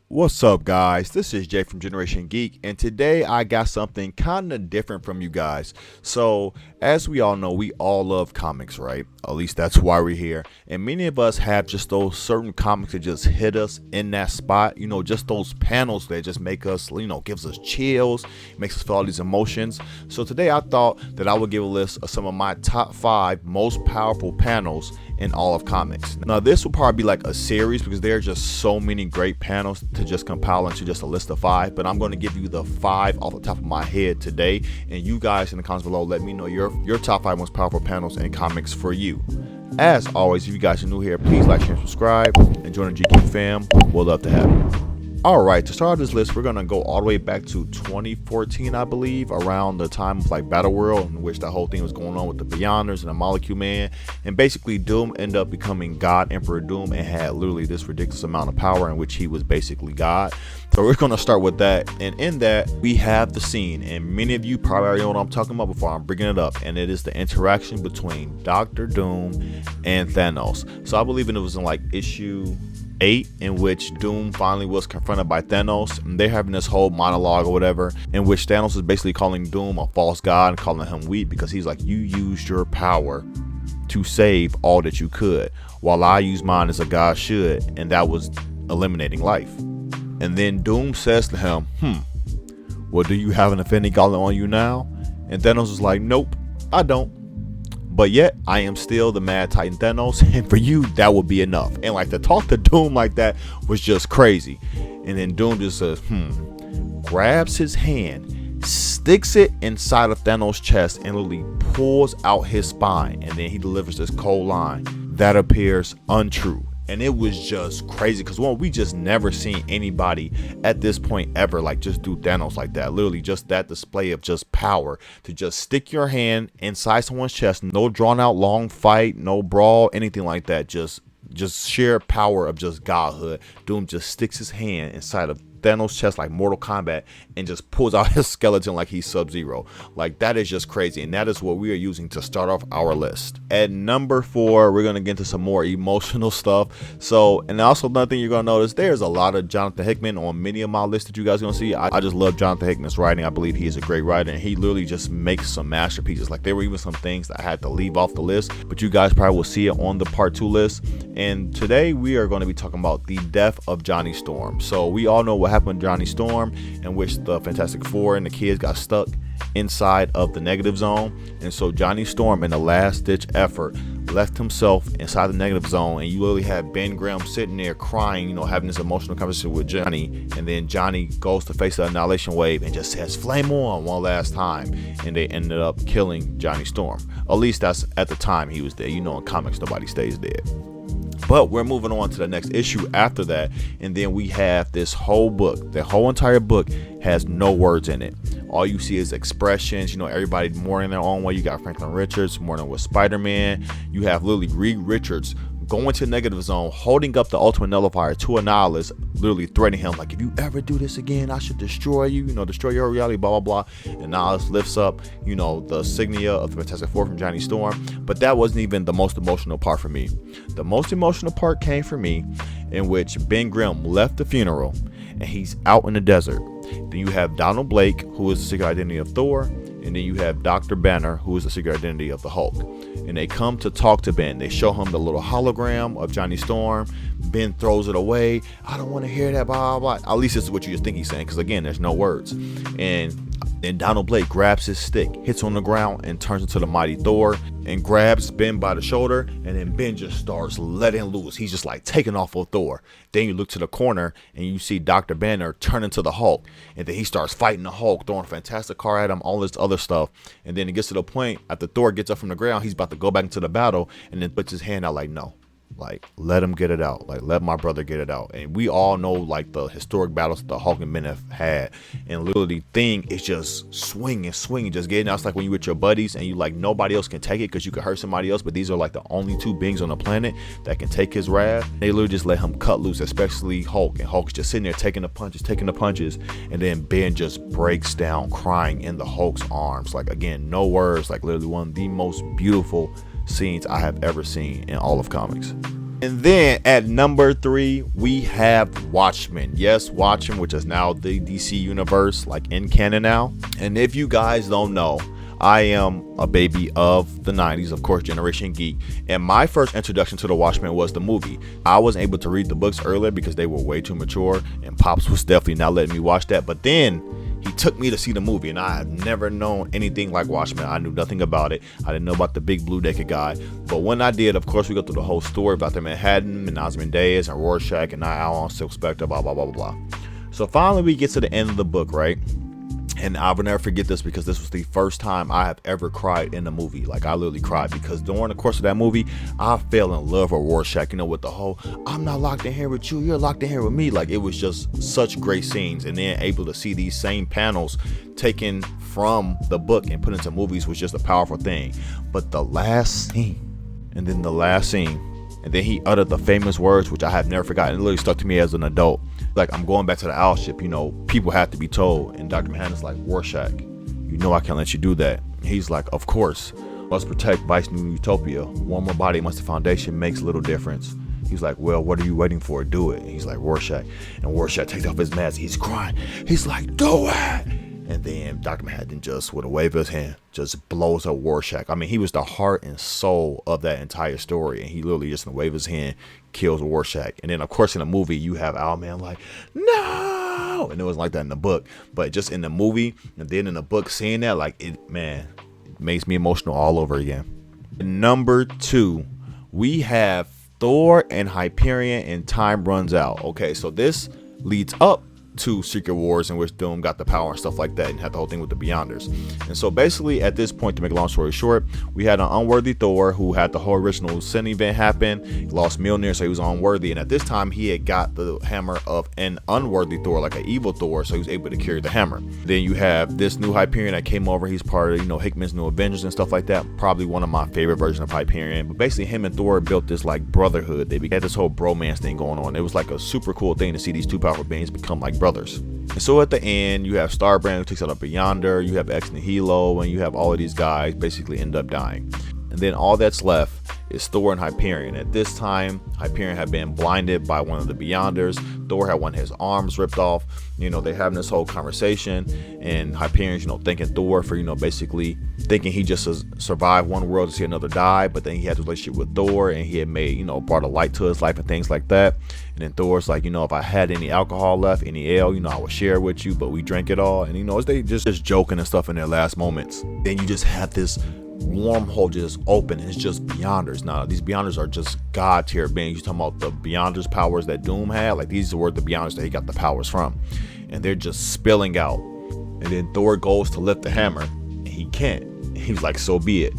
What's up, guys? This is Jay from Generation Geek, and today I got something kind of different from you guys. So, as we all know, we all love comics, right? At least that's why we're here. And many of us have just those certain comics that just hit us in that spot. Just those panels that just make us, gives us chills, makes us feel all these emotions. So today I thought that I would give a list of some of my top 5 most powerful panels in all of comics. Now this will probably be like a series because there are just so many great panels to just compile into just a list of 5, but I'm going to give you the 5 off the top of my head today, and you guys in the comments below let me know your top 5 most powerful panels in comics for you. As always, if you guys are new here, please like, share, and subscribe, and join the Geek fam. We'll love to have you. Alright, to start this list, we're going to go all the way back to 2014, I believe, around the time of like Battle World, in which that whole thing was going on with the Beyonders and the Molecule Man. And basically, Doom ended up becoming God Emperor Doom and had literally this ridiculous amount of power in which he was basically God. So we're going to start with that. And in that, we have the scene. And many of you probably already know what I'm talking about before I'm bringing it up. And it is the interaction between Dr. Doom and Thanos. So I believe it was in like issue 8, in which Doom finally was confronted by Thanos, and they're having this whole monologue or whatever, in which Thanos is basically calling Doom a false god and calling him weak because he's like, you used your power to save all that you could, while I used mine as a god should, and that was eliminating life. And then Doom says to him, well, do you have an Infinity Gauntlet on you now? And Thanos is like, nope, I don't. But yet, I am still the Mad Titan Thanos, and for you, that would be enough. And like to talk to Doom like that was just crazy. And then Doom just says, grabs his hand, sticks it inside of Thanos' chest, and literally pulls out his spine. And then he delivers this cold line that appears untrue. And it was just crazy because we just never seen anybody at this point ever like just do Thanos like that. Literally just that display of just power to just stick your hand inside someone's chest. No drawn out long fight, no brawl, anything like that. Just sheer power of just godhood. Doom just sticks his hand inside of Thanos' chest like Mortal Kombat and just pulls out his skeleton like he's Sub-Zero. Like, that is just crazy, and that is what we are using to start off our list. At number 4, we're gonna get into some more emotional stuff. So, and also another thing you're gonna notice, there's a lot of Jonathan Hickman on many of my lists that you guys are gonna see. I just love Jonathan Hickman's writing. I believe he is a great writer, and he literally just makes some masterpieces. Like, there were even some things that I had to leave off the list, but you guys probably will see it on the part 2 list. And today we are going to be talking about the death of Johnny Storm. So we all know what happened to Johnny Storm, in which the Fantastic Four and the kids got stuck inside of the negative zone. And so Johnny Storm, in the last ditch effort, left himself inside the negative zone, and you literally have Ben Grimm sitting there crying, having this emotional conversation with Johnny. And then Johnny goes to face the annihilation wave and just says flame on one last time, and they ended up killing Johnny Storm. At least that's at the time he was dead. In comics nobody stays dead. But we're moving on to the next issue after that, and then we have this whole book. The whole entire book has no words in it. All you see is expressions. Everybody mourning their own way. You got Franklin Richards mourning with Spider-Man. You have literally Reed Richards going to negative zone, holding up the ultimate nullifier to Annihilus, literally threatening him like, if you ever do this again, I should destroy you, destroy your reality, blah blah blah. And Annihilus lifts up the insignia of the Fantastic Four from Johnny Storm. But that wasn't even the most emotional part for me. The most emotional part came for me in which Ben Grimm left the funeral and he's out in the desert. Then you have Donald Blake, who is the secret identity of Thor, and then you have Dr. Banner, who is the secret identity of the Hulk. And they come to talk to Ben. They show him the little hologram of Johnny Storm. Ben throws it away. I don't want to hear that, blah, blah, blah. At least this is what you just think he's saying, because again, there's no words. And then Donald Blake grabs his stick, hits on the ground, and turns into the mighty Thor, and grabs Ben by the shoulder, and then Ben just starts letting loose. He's just like taking off of Thor. Then you look to the corner, and you see Dr. Banner turn into the Hulk, and then he starts fighting the Hulk, throwing a fantastic car at him, all this other stuff. And then it gets to the point, after Thor gets up from the ground, he's about to go back into the battle, and then puts his hand out like, no. Like, let him get it out. Like, let my brother get it out. And we all know, like, the historic battles the Hulk and Ben have had. And literally, Thing is just swinging, just getting out. It's like when you with your buddies and you like, nobody else can take it because you could hurt somebody else. But these are like the only 2 beings on the planet that can take his wrath. They literally just let him cut loose, especially Hulk. And Hulk's just sitting there taking the punches. And then Ben just breaks down crying in the Hulk's arms. Like, again, no words. Like, literally one of the most beautiful scenes I have ever seen in all of comics. And then at number 3, we have Watchmen. Yes, Watchmen, which is now the DC universe, like in canon now. And if you guys don't know, I am a baby of the 90s, of course, Generation Geek. And my first introduction to the Watchmen was the movie. I wasn't able to read the books earlier because they were way too mature, and Pops was definitely not letting me watch that. But then he took me to see the movie, and I have never known anything like Watchmen. I knew nothing about it. I didn't know about the big blue naked guy. But when I did, of course, we go through the whole story about the Manhattan and Ozymandias and Rorschach and Night Owl and Silk Spectre, blah, blah, blah, blah, blah. So finally we get to the end of the book, right? And I will never forget this because this was the first time I have ever cried in a movie. Like, I literally cried because during the course of that movie, I fell in love with Rorschach, you know, with the whole, I'm not locked in here with you, you're locked in here with me. Like, it was just such great scenes. And then able to see these same panels taken from the book and put into movies was just a powerful thing. But the last scene, and then the last scene, and then he uttered the famous words, which I have never forgotten. It literally stuck to me as an adult. Like, I'm going back to the owl ship, you know, people have to be told. And Dr. Manhattan's like, Rorschach, you know I can't let you do that. He's like, of course, must protect Vice New Utopia. One more body amongst the Foundation makes little difference. He's like, well, what are you waiting for? Do it. And he's like, Rorschach. And Rorschach takes off his mask. He's crying. He's like, do it. And then Dr. Manhattan just, with a wave of his hand, just blows up Rorschach. I mean, he was the heart and soul of that entire story. And he literally just, in a wave of his hand, kills Rorschach. And then, of course, in the movie, you have Owlman like, no! And it wasn't like that in the book. But just in the movie, and then in the book, seeing that, like, it makes me emotional all over again. Number 2, we have Thor and Hyperion and Time Runs Out. Okay, so this leads up to Secret Wars, in which Doom got the power and stuff like that, and had the whole thing with the Beyonders. And so basically at this point, to make a long story short, we had an unworthy Thor who had the whole original sin event happen. He lost Mjolnir, so he was unworthy, and at this time he had got the hammer of an unworthy Thor, like an evil Thor, so he was able to carry the hammer. Then you have this new Hyperion that came over. He's part of, you know, Hickman's New Avengers and stuff like that. Probably one of my favorite versions of Hyperion. But basically him and Thor built this like brotherhood. They had this whole bromance thing going on. It was like a super cool thing to see these two powerful beings become like brothers. And so at the end, you have Starbrand who takes out a Beyonder, you have Ex Nihilo, and you have all of these guys basically end up dying. And then all that's left is Thor and Hyperion. At this time, Hyperion had been blinded by one of the Beyonders. Thor had one of his arms ripped off. You know, they're having this whole conversation, and Hyperion's, you know, thanking Thor for, you know, basically thinking he just survived one world to see another die. But then he had a relationship with Thor, and he had made, you know, brought a light to his life and things like that. And then Thor's like, you know, if I had any alcohol left, any ale, you know, I would share it with you, but we drank it all. And, you know, they just joking and stuff in their last moments. Then you just have this wormhole just open. It's just Beyonders. Now these Beyonders are just god tier beings. You're talking about the Beyonders powers that Doom had. Like, these were the Beyonders that he got the powers from, and they're just spilling out. And then Thor goes to lift the hammer, and he can't. He's like, so be it.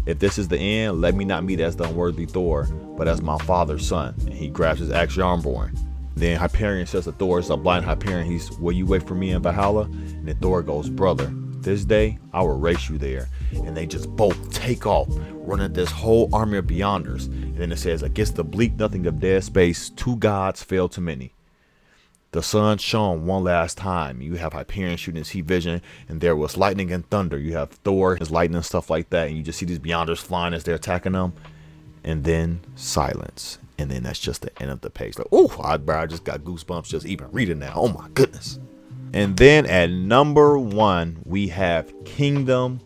If this is the end, let me not meet as the unworthy Thor, but as my father's son. And he grabs his axe Yarnborn. Then Hyperion says to Thor, it's a blind Hyperion, will you wait for me in Valhalla? And then Thor goes, brother, this day I will race you there. And they just both take off, running this whole army of Beyonders. And then it says, against the bleak nothing of dead space, 2 gods fell to many. The sun shone one last time. You have Hyperion shooting his heat vision, and there was lightning and thunder. You have Thor, his lightning and stuff like that, and you just see these Beyonders flying as they're attacking them. And then silence. And then that's just the end of the page. Like, oh, I just got goosebumps just even reading that. Oh my goodness. And then at number 1, we have Kingdom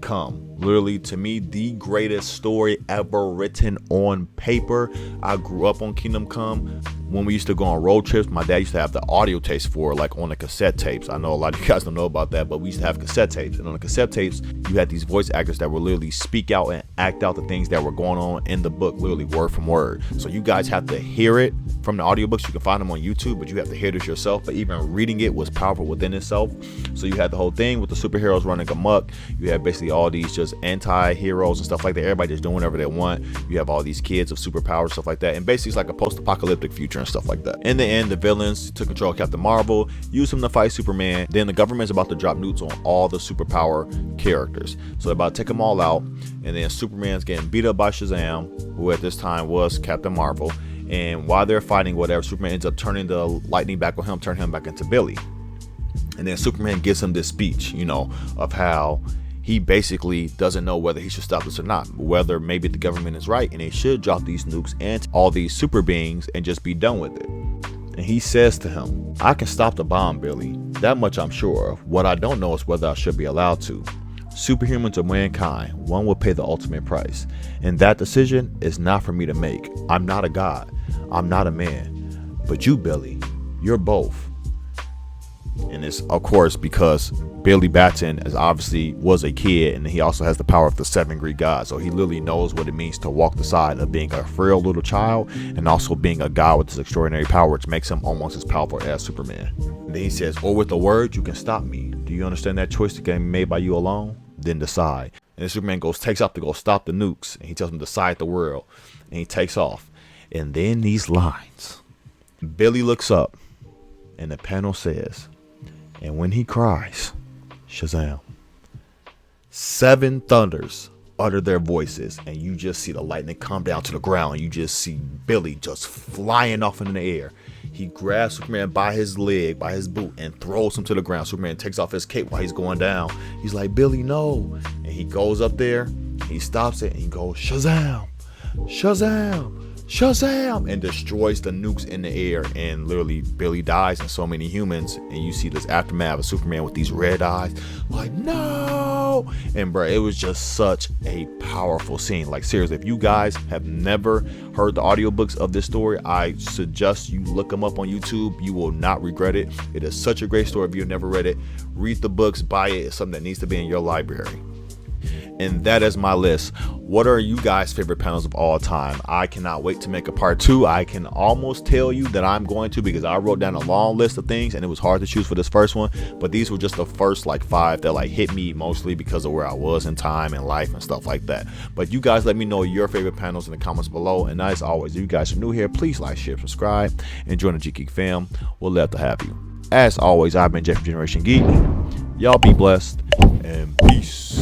Come. Literally, to me, the greatest story ever written on paper. I grew up on Kingdom Come. When we used to go on road trips, my dad used to have the audio tapes for, like, on the cassette tapes. I know a lot of you guys don't know about that, but we used to have cassette tapes. And on the cassette tapes, you had these voice actors that would literally speak out and act out the things that were going on in the book, literally word from word. So you guys have to hear it from the audiobooks. You can find them on YouTube, but you have to hear this yourself. But even reading it was powerful within itself. So you had the whole thing with the superheroes running amok. You have basically all these just anti-heroes and stuff like that. Everybody just doing whatever they want. You have all these kids of superpowers, stuff like that. And basically it's like a post-apocalyptic future and stuff like that. In the end, the villains took control of Captain Marvel, used him to fight Superman. Then the government's about to drop nukes on all the superpower characters. So they're about to take them all out. And then Superman's getting beat up by Shazam, who at this time was Captain Marvel. And while they're fighting whatever, Superman ends up turning the lightning back on him, turning him back into Billy. And then Superman gives him this speech, you know, of how he basically doesn't know whether he should stop this or not, whether maybe the government is right and they should drop these nukes and all these super beings and just be done with it. And he says to him, I can stop the bomb, Billy. That much I'm sure of. What I don't know is whether I should be allowed to. Superhumans or mankind, one will pay the ultimate price. And that decision is not for me to make. I'm not a god. I'm not a man. But you, Billy, you're both. And it's, of course, because Billy Batson is obviously was a kid, and he also has the power of the 7 Greek gods. So he literally knows what it means to walk the side of being a frail little child and also being a god with this extraordinary power, which makes him almost as powerful as Superman. And then he says, or with a word, you can stop me. Do you understand that choice that can be made by you alone? Then decide. And then Superman takes off to go stop the nukes, and he tells him to decide the world, and he takes off. And then these lines. Billy looks up, and the panel says, and when he cries, Shazam. 7 thunders utter their voices, and you just see the lightning come down to the ground. You just see Billy just flying off in the air. He grabs Superman by his leg, by his boot, and throws him to the ground. Superman takes off his cape while he's going down. He's like, Billy, no. And he goes up there, he stops it, and he goes, Shazam, Shazam, Shazam, and destroys the nukes in the air. And literally Billy dies and so many humans, and you see this aftermath of Superman with these red eyes like, no. And bro, it was just such a powerful scene. Like seriously, if you guys have never heard the audiobooks of this story, I suggest you look them up on YouTube. You will not regret it. It is such a great story. If you've never read it, read the books, buy it. It's something that needs to be in your library. And that is my list. What are you guys' favorite panels of all time? I cannot wait to make a part 2. I can almost tell you that I'm going to, because I wrote down a long list of things and it was hard to choose for this first one. But these were just the first 5 that hit me mostly because of where I was in time and life and stuff like that. But you guys let me know your favorite panels in the comments below. And as always, if you guys are new here, please like, share, subscribe, and join the Geek fam. We'll love to have you. As always, I've been Jeff from Generation Geek. Y'all be blessed and peace.